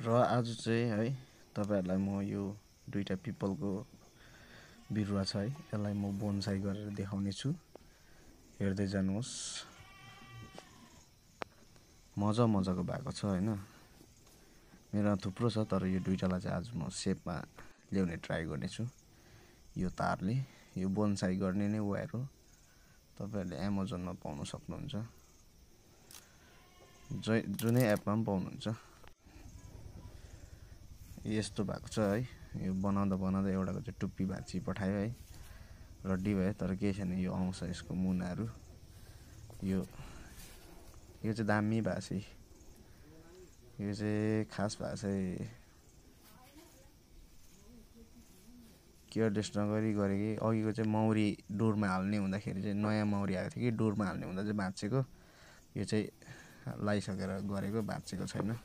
र आज चाहिँ है तपाईहरुलाई म यो दुईटा पिपलको बिरुवा छ है यसलाई म बोनसाई गरेर देखाउने छु। हेर्दै जानुहोस् मजाको भएको छ हैन। मेरा थुप्रो छ तर यो दुईटालाई चाहिँ आज म शेपमा ल्याउने ट्राई गर्ने छु। यो तारले यो बोनसाई गर्ने नै वायर हो। तपाईहरुले अमेजनमा पाउन सक्नुहुन्छ। जुनै एपमा पनि पाउनुहुन्छ। यस्तो भएको छ है। यो बनाउँदा एउटाको चाहिँ टुप्पी भाँची पठायो है। रड्डी भयो तर केही छैन यो आउँछ यसको मुनाहरु। यो चाहिँ दामी भाषी। यो चाहिँ खास भाषै केयरलेस नगरी गरे कि अघिको चाहिँ मौरी डोरमा हाल्ने हुँदाखेरि चाहिँ नयाँ मौरी आएको थियो कि डोरमा हाल्ने हुँदा चाहिँ भाँचेको। यो चाहिँ लाइसकेर गरेको भाँचेको छैन।